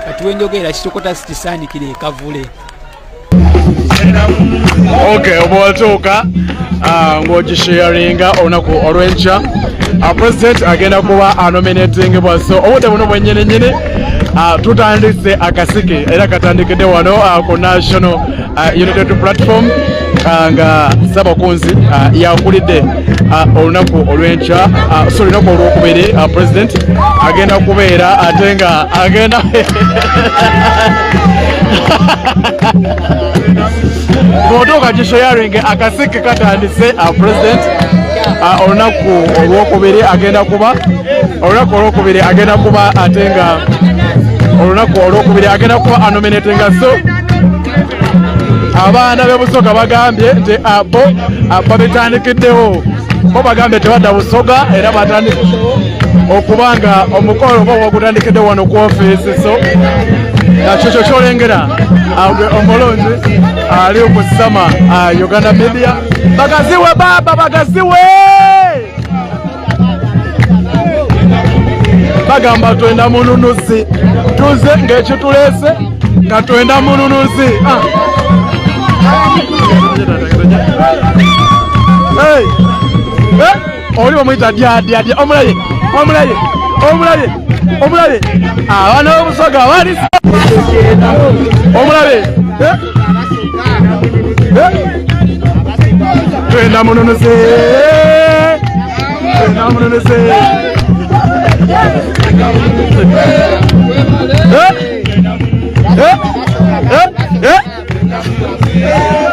katuwenjogera kitokota kisanikire kavule. Okay, obwatuuka ng'ogisharinga olunaku olw'enkya president agenda kuba anominatingibwa, so obudde buno bwennyini tutandise akasiki era katandikidde wano ku National Unity Platform nga Ssabakunzi yakulidde olunaku olw'enkya so olunaku olwokubiri president agenda kubeera ate nga agenda bw'otuuka gisharing akasiki katandise president olunaku olwokubiri agenda kuba ate nga olunaku olwokubiri agenda kuba anominatinga, so abaana b'ebusoga bagambye nti abo babitandikiddewo, bo bagambye tebadda busoga era batandikiddewo okubanga omukolo oba wagutandikidde wano ku ofiisi, so kyekyo kyolengera omulonzi ali okusama Uganda Media. Bagaziwe baba, bagaziwe bagamba twenda mununuzi, tuze ng'ekitulese nga twenda mununuzi. Oli bamuyita dya omulabe abaana b'obusoga bali omulabe twenda mununuzi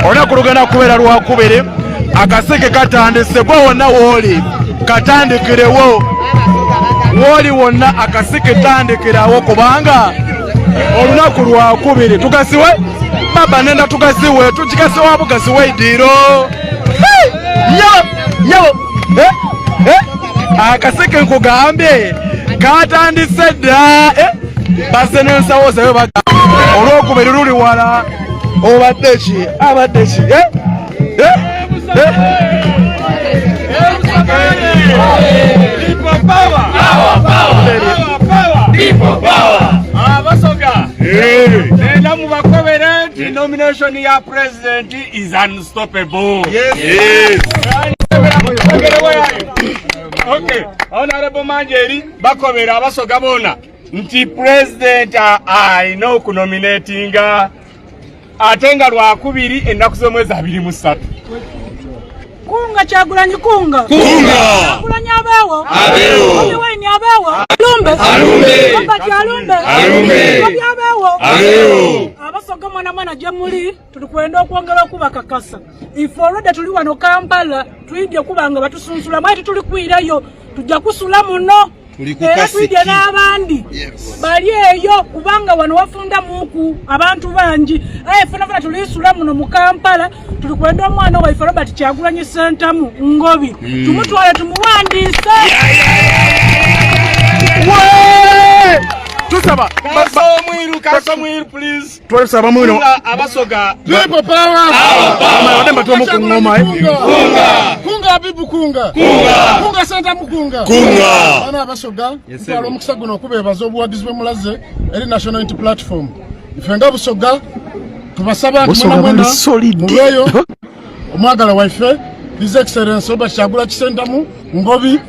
olunaku lugenda kubeera lwakubiri. Akaseke katandise, gwe wonna wooli katandikirewo, wooli wonna akaseke tandikirawo kubanga olunaku lwakubiri tugasiwe baba nenda tugasiwe tukikasiwa bugasiwe idiro akaseke nkugambye katandise dda base n'ensawo zawe baga olwokubiri luli wala obadde ki Abasoga nenda mubakobere nti nomination ya president is unstoppable. Yes. Okay, Honorable Manjeri bakobera abasoga bona nti president alina okunominatinga ate nga lwakubiri ennaku z'omwezi 23. Kunga Kyagulanyi kunga Kyagulanyi abeewo Obiwaini abeewo abeewo abasoga mwana gye muli tulikwenda okwongera okubakakasa ife olwedde tuli wano Kampala tuyidde kubanga batusunsula mwati tuli kwirayo tujja kusula muno era tuyidde n'abandi bali eyo kubanga wano wafunda muku abantu bangi fenafena tulisula muno mu Kampala tulikwenda omwana waife Robert Kyagulanyi Sentamu Ngobi tumutwale tumuwandiise tusaba kaso mwiru please twasaba mwino abasoga people power wademba tumu ku ngoma kunga abibu kunga Sentamu kunga bana abasoga twalo mukisa guno okubebaza obuwagizi bw'emulaze eri National Unity Platform ifenga busoga tubasaba mwana mubeyo omwagala waife His Excellency Robert Kyagulanyi Sentamu Ngobi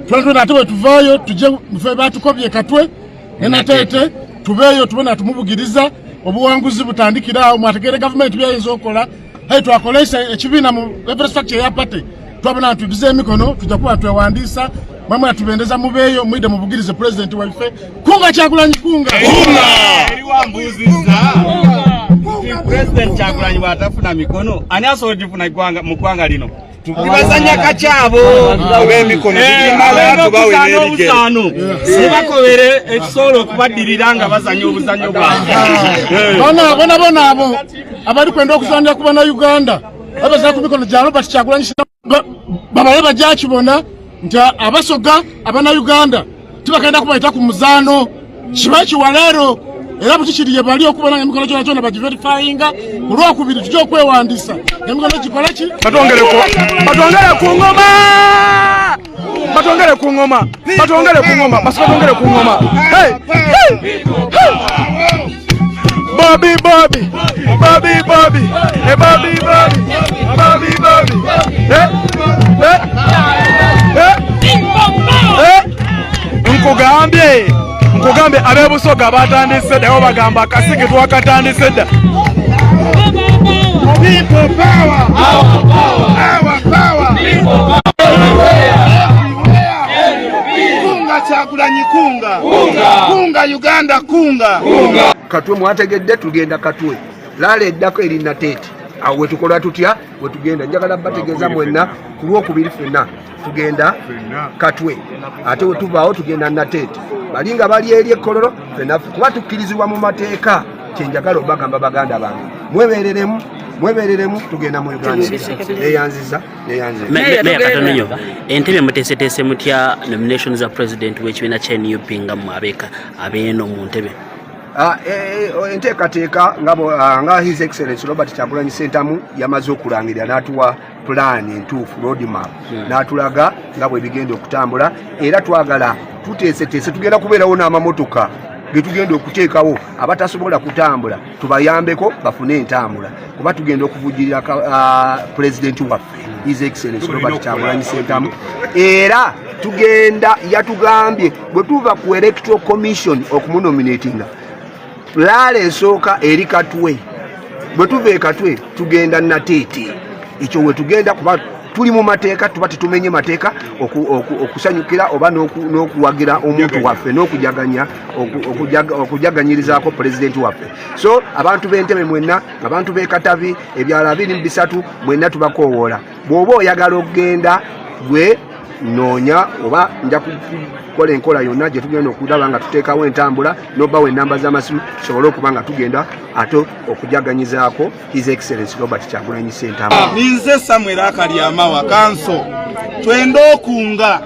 twalwe natwe tuvayo tuje mufe batukobye katwe enatete tubeyo tubona tumubugiriza obuwanguzi butandikira mwategere government byayinza okola twakolesa ekibina mu infrastructure ya party twabona tugize emikono tutakuwa twewandisa mamwe atubendeza mubeyo mwide mubugirize president waife kunga Kyagulanyi kunga eri wambuziza president Kyagulanyi watafuna mikono ani asodifuna mukwanga lino tubazanya kachabo ab'emikono bimala tubawe nerige sibakobere ekisolo kubaddiriranga bazanya obuzanyo bwange bona abo abali kwenda okuzanya kuba na Uganda abaza ku mikono gya Robert Kyagulanyi babaye bajakibona nti abasoga abana Uganda tibakenda kubayita ku muzano kibaki walero era butikiriye bali okubona emikono kyona bagiverifyinga olwokubiri tujja okwewandisa emikono gikola ki batongere ku ngoma batongere ku ngoma Bobby Bobby Bobby Bobby Bobby Bobby Bobby nkugambye abebusoga batandise dda bagamba akasiki twakatandise dda. People power, our power, people power. Kunga Kyagulanyi kunga Uganda kunga. Katwe mwategedde tugenda Katwe laala eddako erina teeti awo wetukola tutya wetugenda njagala bategeeza mwenna ku Lwokubiri ffenna tugenda Katwe ate wetuvaawo tugenda Nateeti balinga bali eri ekkololo ffenna kuba tukkirizibwa mu mateeka kyenjagala obagamba baganda bange mwebereremu tugenda mu Uganda neyanziza Meya Katononyo entebe muteeseteese mutya nominations za president w'ekibiina kya NUP nga mwabeeka abeeno mu ntebe. Enteekateeka nga His Excellency Robert Kyagulanyi Ssentamu yamaze okulangirira n'atuwa plan entuufu roadmap n'atulaga nga bwe bigenda okutambula era twagala tuteeseteese tugenda kubeerawo n'amamotoka ge tugenda okuteekawo abatasobola kutambula tubayambeko bafune entambula kuba tugenda okuvujjirira president waffe His Excellency Robert Kyagulanyi Ssentamu era tugenda yatugambye bwe tuva ku electoral commission okumunominatinga laala esooka eri Katwe bwe tuva e Katwe tugenda Nateeti ekyo we tugenda kuba tuli mu mateeka tuba tetumenye mateeka okusanyukira oba n'okuwagira omuntu waffe n'okujaganyirizaako pulezidenti waffe. So abantu b'Entebe mwenna abantu b'e Katavi ebyalo 23 mwenna tubakoowoola bw'oba oyagala okugenda gwe noonya oba nja kukola enkola yonna gye tugenda okulaba nga tuteekawo entambula n'obbawo ennamba z'amasimu tusobole okuba nga tugenda ate okujaganyizaako His Excellency Robert Kyagulanyi Ssentamu. Ninze Samuel Akalyamawa kanso twenda okunga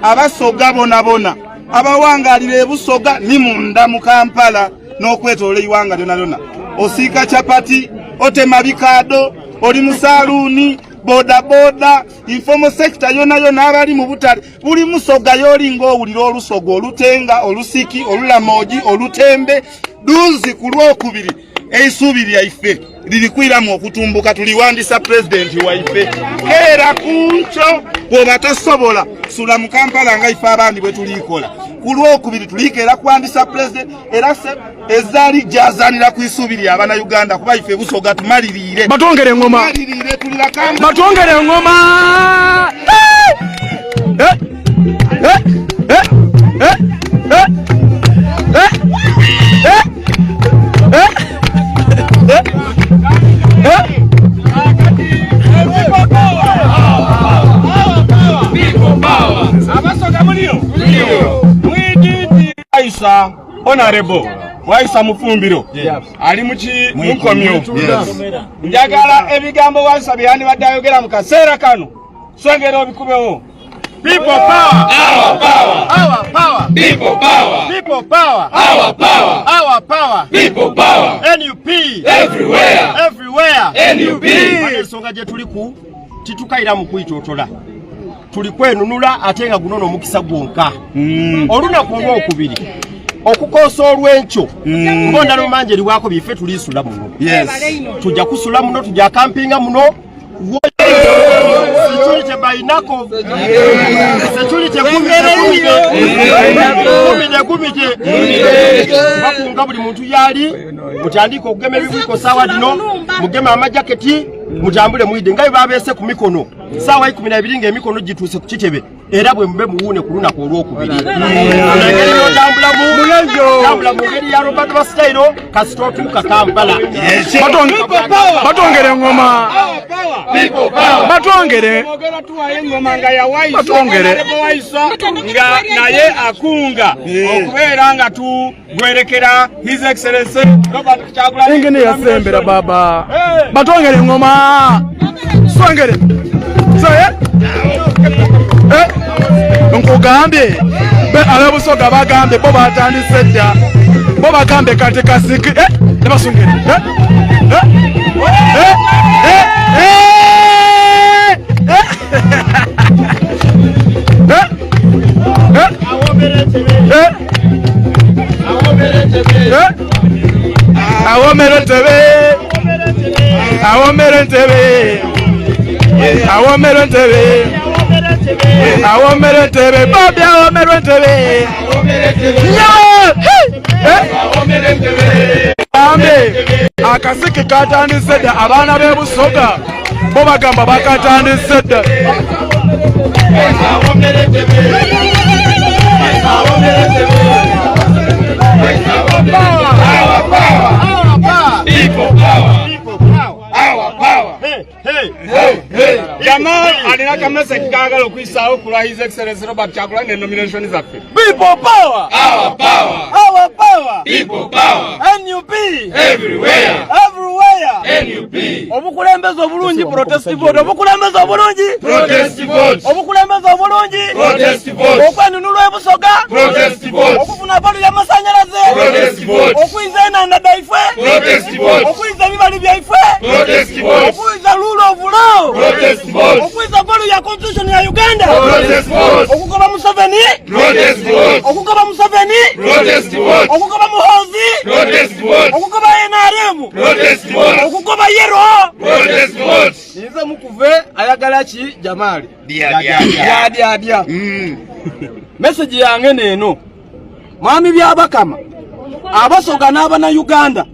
abasoga bonabona abawangaalira ebusoga ni munda mu Kampala n'okwetoola iwanga lyonna lyonna osiika chapati otema bikaado oli mu saluuni boda informal sector yona abali mu butale buli musoga yolinga owulira olusoga olutenga olusiki olulamoji olutembe duzi ku Lwokubiri eisubi lyaife lirikwiramu okutumbuka tuliwandisa president waife era kuncho bwoba tosobola sula mu Kampala nga ife abandi bwe tulikola ku Lwokubiri tulikeera kuwandisa president era se ezaali jazanira ku isubi lya abana Uganda kuba ife busoga tumalirire batongere engoma batongere engoma Waisa honorable Waisa Mufumbiro ali mukomyo njagala ebigambo Waisa byani badayogera mu kaseera kano swengera obikubewo. People power, our power, our power, people power, people power, our power, our power, people power, NUP everywhere, NUP. Ensonga gye tuliku titukaira mu kuyitootola tulikwenunula ate nga guno n'omukisa gwonka olunaku Olwokubiri okukoosa olw'enkyo mbonda lumanjeri wako bife tulisula muno tujja kusula muno tujja kampinga muno security bainako security kumije bakunga buli muntu yali mutandika okugema ebibwiko sawa dino mugema amajaketi mutambule muide ngayo babese ku mikono sawa 12 ng'emikono gituuse ku kitebe era bwe mbe muwune ku lunaku Olwokubiri tambula mu ngeri ya Robert Bastairo kasito tuka Kampala batongere engoma batongere engoma nga ya Waisa nga naye akunga okubeera nga tugwerekera His Excellency Robert Kyagulanyi engene yasembera baba batongere engoma swengere nkugambye be abebusoga bagambye bo batandise dda bo bagambe kati kasiki ne basungere awomera entebe awomera entebe awomera entebe awomera entebe Bobi awomera entebe awomera entebe ambe akasiki katandise dda abaana b'e Busoga bo bagamba bakatandise dda Jamal alina kamese kagalo kwisao kula His Excellency Robert Kyagulanyi nomination zaffe. People power, Our power, our power, people power, NUP everywhere, NUP. obukulembeze obulungi protest vote obukulembeze obulungi Protest vote, obukulembeze obulungi protest vote, okwenunulwa e Busoga protest vote, okufuna balu ya masanyalaze protest vote, okwiza enanda daife protest vote, okwiza ebibali byaife protest vote, okwiza rule of law protest vote, okwiza balu ya constitution ya Uganda protest vote, okugoba Museveni protest vote, okugoba Museveni protest vote, okugoba Muhoozi protest vote, okugoba NRM protest vote, okugoba Yero protest vote. nize mukuve ayagala ki Jamali dia message yange neno mwami byabakama abasoga n'abana Uganda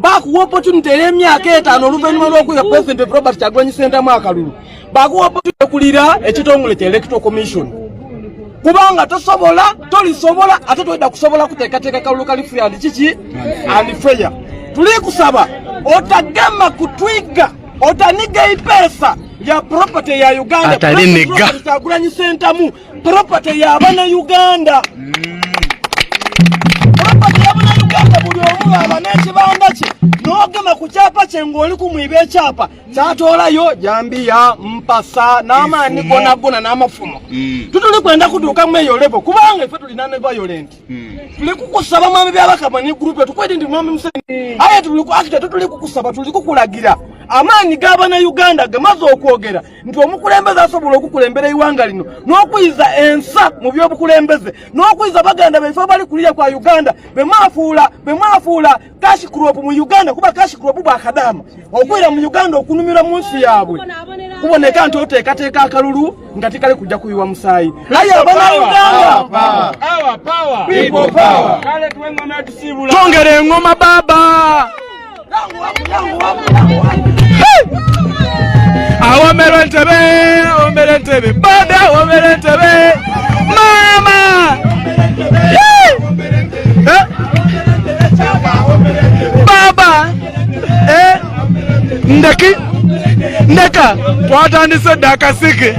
bakuwa opportunity emyaka 5 oluvannyuma lw'okuya President Robert Kyagulanyi Ssentamu akalulu bakuwa opportunity kulira ekitongole kya Electoral Commission kubanga tolisobola ate toyenda kusobola kuteekateeka kalulu kali free and kiki and fair tuli kusaba otagema kutwiga otaniga ipesa ya property ya Uganda atalinika Kyagulanyi Ssentamu property ya abana Uganda property ya abana Uganda buli omu abana ekibanda kye n'ogema ku kyapa kye ng'oli kumwiba ekyapa kyatoolayo Jambiya Mpasa n'amaani gona n'amafumo tutuli kwenda kutuuka mu eyo level kubanga ffe tulina ne violent tuli kukusaba mwami byabakama ne group tukwedi ndi mwami Museveni aye tuli kukusaba tuli kukulagira amaani g'abana Uganda gamaze okwogera nti omukulembeze asobola okukulembera iwanga lino n'okwiza ensa mu by'obukulembeze n'okwiza baganda baife bali kulira kwa Uganda bemwafuula cash crop mu Uganda kuba cash crop bwakadama okwira mu Uganda okunumira mu nsi yaabwe kuboneka nti oteekateeka akalulu nga tikali kujja kuyiwa musaayi aye abana Uganda Our power, people power. Kale tuwenga na tusibula. tongere engoma baba awomera entebe bada awomera entebe mama baba ndeka twatandise dda akasiki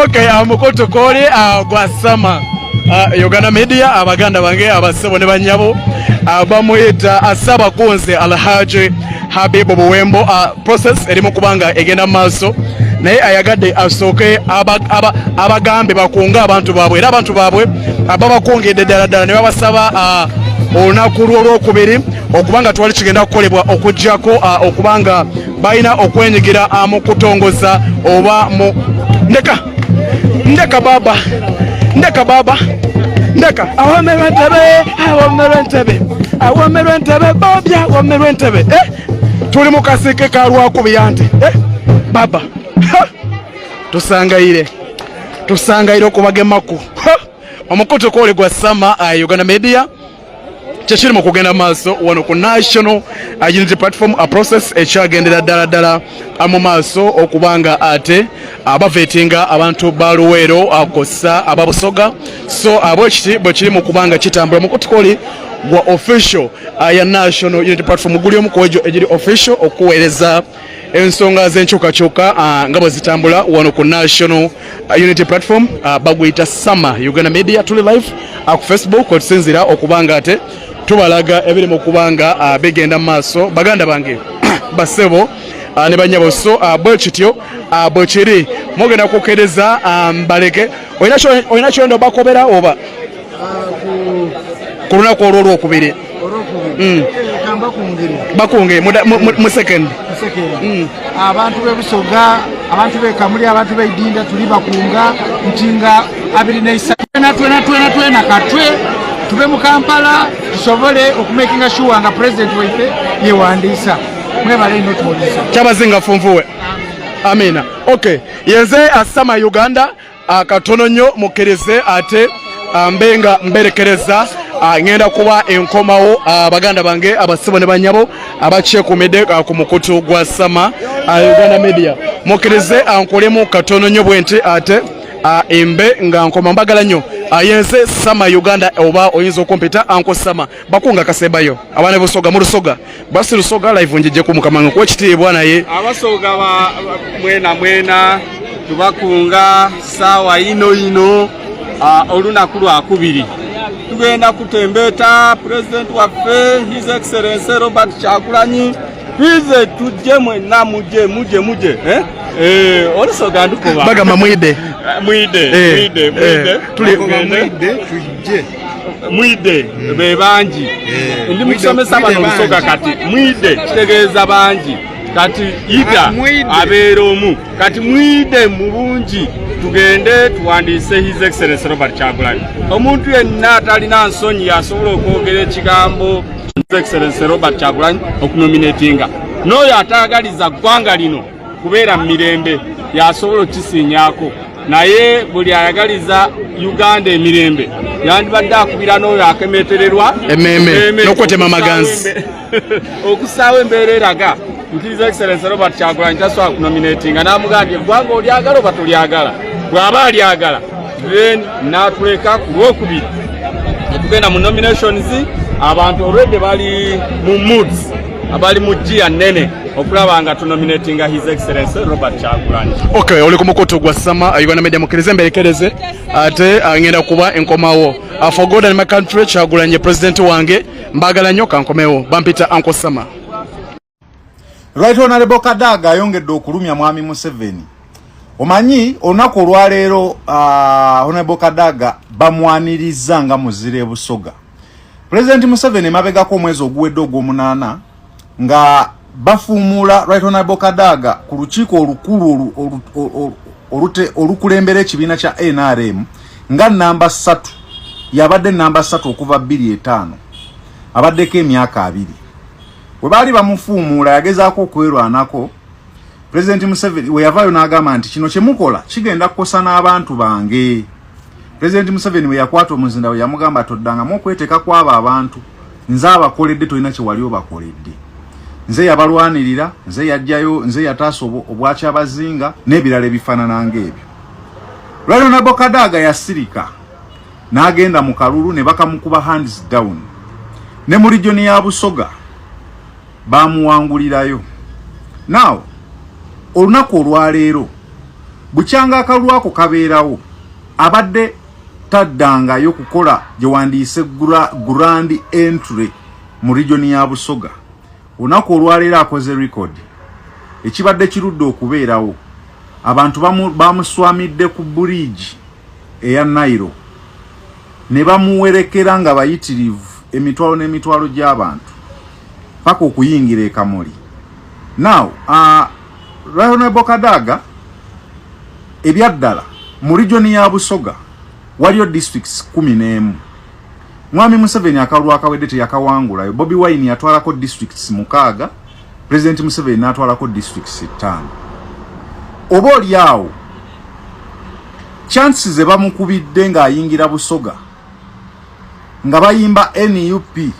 Okay, amukoto koli gwa sama Uganda Media abaganda bange abasebo ne banyabo bamuyita asaba kunze Alhaji Habibu Buwembo process erimu kubanga egenda maso naye ayagadde asooke abagambe bakunga abantu baabwe era abantu baabwe ababakungedde ddala ne babasaba olunaku lw'olwokubiri okubanga twali kigenda kukolebwa okujjako okubanga balina okwenyigira mu kutongoza oba mu ndeka baba awomera entebe Bobi awomera entebe tuli mu kaseke ka lwakubiri anti baba tusangayire okubagemaku omukutu kwoli gwa sama Uganda Media kyekiri mu kugenda maaso wano ku National Unity Platform process ekyagendera ddala mu maaso okubanga ate abavetinga abantu ba Luweero akosa ababusoga so abwekiti bwe kiri mu kubanga kitambula mu kutukoli gwa official ya National Unity Platform guli omu kwejo egiri official okuweereza ensonga z'enkyukakyuka nga bwe zitambula wano ku National Unity Platform baguyita Sama Uganda Media tuli live ku Facebook otusinzira okubanga ate tubalaga ebiri mu kubanga bigenda maaso baganda bange basebo ne banyabo so bwekityo bwekiri mugenda kukereza mbaleke olina kyendo bakobera oba ku lunaku olw'olwokubiri bakunge mu second abantu bebusoga abantu bekamuli abantu beidinda tuli bakunga ntinga 23 twena katwe tube mu Kampala tusobole okumakinga sure nga president waife yewandisa mwebale ino tuwolisa kyabazinga funfuwe amina okay yenze asama Uganda akatono nnyo mukkirize ate mbenga mberekereza ngenda kuba enkomawo abaganda bange abasibo ne banyabo abakyekuumidde ku mukutu gwa sama Uganda Media mukkirize ankolemu katono nnyo bwenti ate embe nga nkoma mbagala nnyo yenze sama Uganda oba oyinza okumpita anko sama bakunga kasembayo abaana busoga mu lusoga basi lusoga live njije ku mukamango kwa kitiibwa naye abasoga mwena tubakunga sawa ino olunaku lwakubiri tugenda kutembeta president waffe his excellency Robert Kyagulanyi bize tujje mwena muje olusoga ndukuba bagamba mwide mwide be banji ndi mukusomesa bano olusoga kati mwide kitegeeza banji kati ida abeeromu kati mwide mulungi tugende tuwandiise his excellency Robert Kyagulanyi omuntu yenna atalina nsonyi yasobola okwogera ekigambo his excellency Robert Kyagulanyi okunominatinga n'oyo ataagaliza ggwanga lino kubeera mu mirembe yasobola okisiinyaako naye buli ayagaliza Uganda emirembe yandibadde akubira n'oyo akemetererwa emmeeme n'okwetema amaganzi okusaawo embeera eraga his excellency Robert Kyagulanyi tasobola kunominatinga n'amugambye eggwanga olyagala oba tolyagala bw'aba alyagala then n'atuleka ku lwokubiri netugenda mu nominations abantu already bali mu moods abali mu gia nene okulaba nga tunominatinga his excellency Robert Kyagulanyi. Okay, oli ku mukutu gwa sama Uganda Media mukkirize mberekereze ate ngenda kuba enkomawo for God and my country Kyagulanyi president wange mbagala nnyo kankomewo bampita Uncle Sama. Right Honorable Kadaga ayongedde okulumya mwami Museveni. Omanyi olunaku olwaleero Honorable Kadaga bamwaniriza nga muzire busoga. President Museveni mabegako omwezi oguwedde ogw'omunaana nga bafuumula Right Honorable Kadaga ku lukiiko olukulu olukulembera ekibiina kya NRM nga namba 3 yabadde namba 3 okuva 2005 abaddeko emyaka 2 we baali bamufuumula yagezaako okwerwanako President Museveni we yavaayo n'agamba nti kino kye mukola kigenda kukosa n'abantu bange. President Museveni we yakwata omuzinda we yamugamba toddangamu okweteeka kw'abo abantu nze abakoledde tolina kye wali obakoledde nze yabalwanirira nze yajjayo nze yataasa obwakyabazinga n'ebirala ebifaanana ng'ebyo. Right Honorable Kadaga yasirika n'agenda mu kalulu ne bakamukuba hands down ne mu region ya Busoga bamuwangulirayo. Now olunaku olwaleero bukyanga akalulu ako kabeerawo abadde taddangayo kukola gye wandiise grand entry mu region ya Busoga. Olunaku olwaleero akoze record ekibadde kirudde okubeerawo abantu bamuswamidde ku bridge eya Nairo ne bamuwerekera nga bayitirivu emitwalo n'emitwalo gy'abantu paka okuyingira e Kamuli. Now Right Honorable Kadaga ebyaddala mu region ya Busoga waliyo districts 11. Mwami Museveni akalulu akawedde teyakawangulayo. Bobi Wine yatwalako districts 6, President Museveni n'atwalako districts 5. Oba olyawo chances bamukubidde ng'ayingira Busoga nga bayimba NUP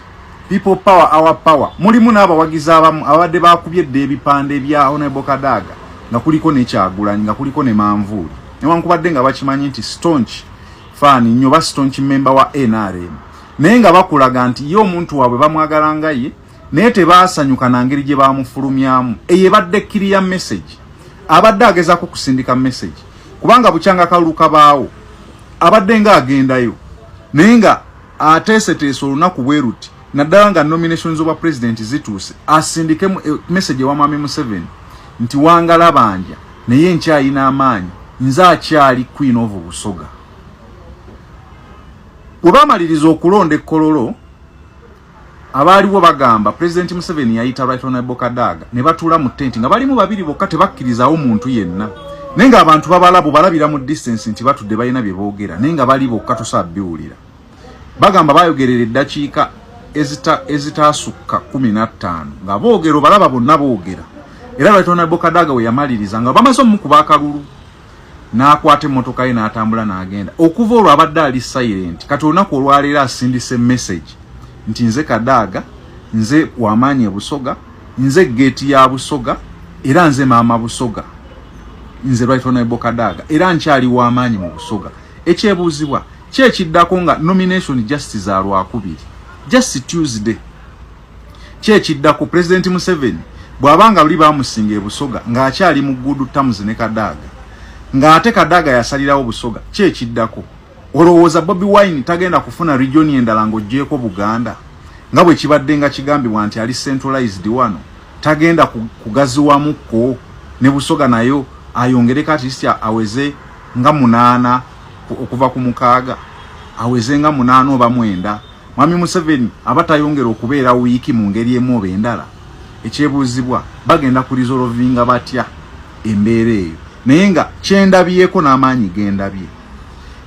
People Power Our Power mulimu n'abawagizi abamu abadde bakubyedde ebipande bya Honorable Kadaga nga kuliko ne Kyagulanyi nga kuliko ne Manvuuli newankubadde nga bakimanyi nti staunch fan nnyo ba staunch member wa NRM naye nga bakulaga nti ye omuntu waabwe bamwagala nga ye naye tebaasanyuka na ngeri gye bamufulumyamu eyebadde clear message abadde agezaako kusindika message kubanga bukyanga akalulu kabaawo abadde nga agendayo naye nga ateeseteesa olunaku bwe ruti naddala nga nominations oba president zituuse asindike message wa Mwami Museveni nti wangala banja naye nkyalina amaanyi nze akyali Queen of Busoga. Bwe bamaliriza okulonda ekkololo abaaliwo bagamba President Museveni yayita Right Honorable Kadaga ne batuula mu tent nga balimu babiri bokka tebakkirizawo omuntu yenna nenga abantu babalabo balabira mu distance nti batudde balina bye boogera nenga bali bokka tosabbiwulira bagamba bayogerera eddakiika ezitaasukka 15 nga boogero balaba bonna boogera era Right Honorable Kadaga we yamaliriza nga bamaze omukuba akalulu n'akwata emmotoka ye n'atambula n'agenda okuva olwo abadde ali silent kati olunaku olwaleero asindise message nti nze Kadaga nze wamaanyi e Busoga nze geeti ya Busoga era nze maama Busoga nze Right Honorable Kadaga era nkyali wamaanyi mu Busoga ekyebuuzibwa kyekiddako nga nomination justice alwakubiri just Tuesday kyekiddako President Museveni bw'abanga buli bamusinga e Busoga ng'akyali mu good terms ne Kadaga ng'ate Kadaga yasalirawo Busoga kyekiddako olowooza Bobi Wine tagenda kufuna region endala ng'oggyeko Buganda nga bwe kibadde nga kigambibwa nti ali centralized wano tagenda kugaziwamukko ne Busoga nayo ayongere kati aweze nga 8 okuva ku 6 aweze nga 8 oba 9 Mwami Museveni abatayongera okubeera wiiki mu ngeri emu oba endala ekyebuuzibwa bagenda ku resolvinga batya embeera eyo naye nga kyendabyeko n'amaanyi gendabye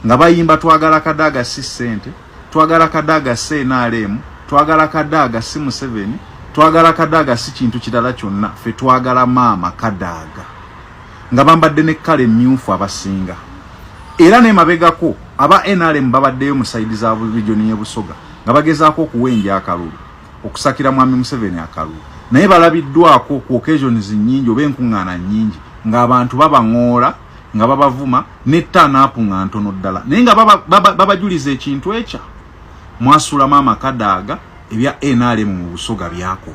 nga bayimba twagala Kadaga si ssente twagala Kadaga si NRM twagala Kadaga si Museveni twagala Kadaga si kintu kirala kyonna ffe twagala maama Kadaga nga bambadde ne kkala emmyufu abasinga era ne mabegako aba NRM babaddeyo mu sayidi za region y'e Busoga nga bagezaako okuwenja akalulu okusakira Mwami Museveni akalulu naye balabiddwako ku occasions nnyingi oba enkuŋŋaana nnyingi ng'abantu babaŋoola nga babavuma ne ttaanaapu nga ntono ddala naye nga babajuliza ekintu ekya mwasula maama Kadaga ebya NRM mu Busoga byako